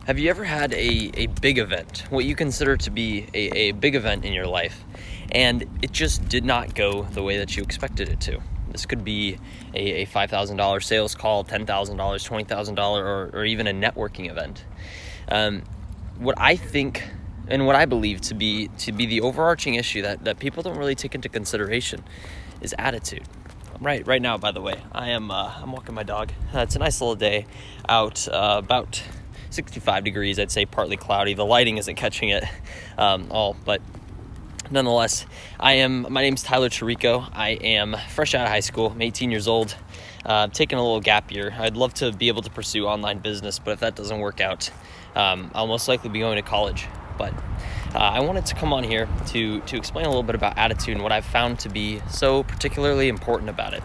Have you ever had a big event, what you consider to be a big event in your life, and it just did not go the way that you expected it to? This could be a $5,000 sales call, $10,000, $20,000, or even a networking event. What I think and what I believe to be the overarching issue that people don't really take into consideration is attitude. Right now, by the way, I'm walking my dog. It's a nice little day out, about 65 degrees, I'd say partly cloudy. The lighting isn't catching it but nonetheless, my name's Tyler Chirico. I am fresh out of high school. I'm 18 years old. Taking a little gap year. I'd love to be able to pursue online business, but if that doesn't work out, I'll most likely be going to college. But I wanted to come on here to explain a little bit about attitude and what I've found to be so particularly important about it.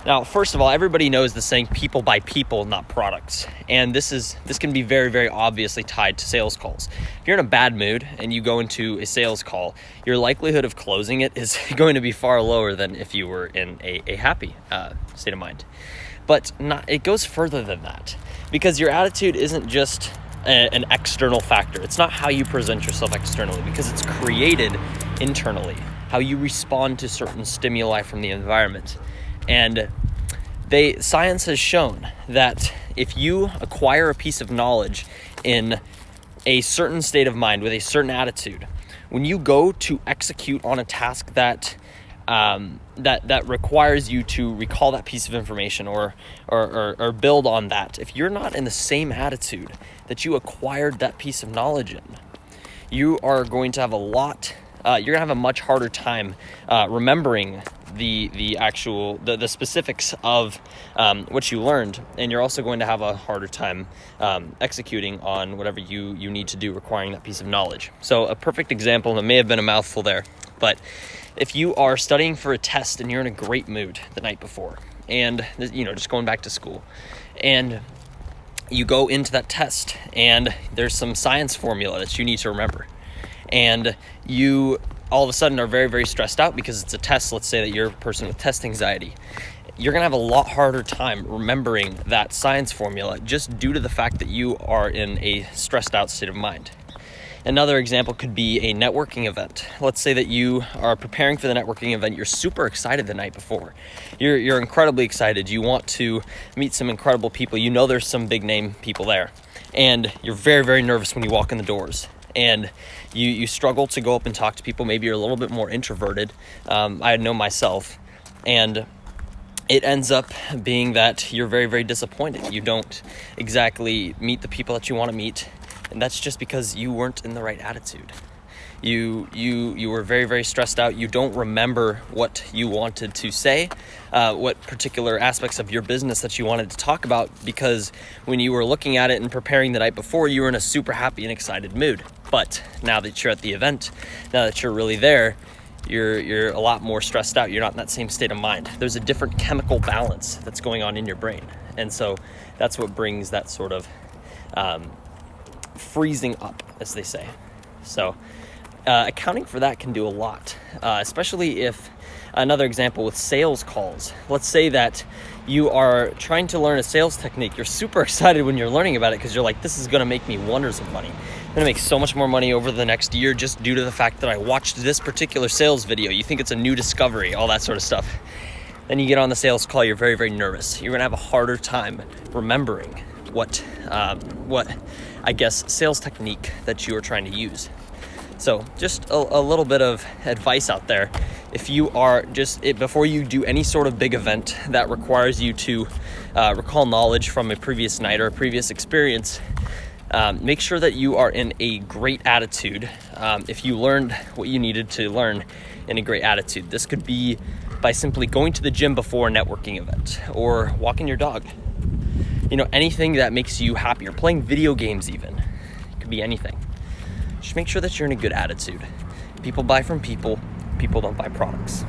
Now, first of all, everybody knows the saying, people buy people, not products. And this can be very, very obviously tied to sales calls. If you're in a bad mood and you go into a sales call, your likelihood of closing it is going to be far lower than if you were in a happy state of mind. But it goes further than that, because your attitude isn't just an external factor. It's not how you present yourself externally, because it's created internally, how you respond to certain stimuli from the environment. And science has shown that if you acquire a piece of knowledge in a certain state of mind with a certain attitude, when you go to execute on a task that requires you to recall that piece of information or build on that, if you're not in the same attitude that you acquired that piece of knowledge in, you are going to have you're gonna have a much harder time remembering the specifics of what you learned, and you're also going to have a harder time executing on whatever you need to do requiring that piece of knowledge. So a perfect example, and it may have been a mouthful there, but if you are studying for a test and you're in a great mood the night before, and just going back to school, and you go into that test and there's some science formula that you need to remember, and you all of a sudden are very, very stressed out because it's a test. Let's say that you're a person with test anxiety. You're going to have a lot harder time remembering that science formula just due to the fact that you are in a stressed out state of mind. Another example could be a networking event. Let's say that you are preparing for the networking event. You're super excited the night before. You're incredibly excited. You want to meet some incredible people. You know there's some big name people there. And you're very, very nervous when you walk in the doors. And you struggle to go up and talk to people. Maybe you're a little bit more introverted. I know myself. And it ends up being that you're very, very disappointed. You don't exactly meet the people that you want to meet. And that's just because you weren't in the right attitude. You were very, very stressed out. You don't remember what you wanted to say, what particular aspects of your business that you wanted to talk about, because when you were looking at it and preparing the night before, you were in a super happy and excited mood. But now that you're at the event, now that you're really there, you're a lot more stressed out. You're not in that same state of mind. There's a different chemical balance that's going on in your brain. And so that's what brings that sort of freezing up, as they say. So accounting for that can do a lot, especially if, another example with sales calls. Let's say that you are trying to learn a sales technique. You're super excited when you're learning about it because you're like, this is going to make me wonders of money. I'm going to make so much more money over the next year just due to the fact that I watched this particular sales video. You think it's a new discovery, all that sort of stuff. Then you get on the sales call, you're very, very nervous. You're going to have a harder time remembering what I guess sales technique that you are trying to use. So just a little bit of advice out there. If you are before you do any sort of big event that requires you to recall knowledge from a previous night or a previous experience, make sure that you are in a great attitude. If you learned what you needed to learn in a great attitude, this could be by simply going to the gym before a networking event or walking your dog. Anything that makes you happy, or playing video games even. It could be anything. Just make sure that you're in a good attitude. People buy from people. People don't buy products.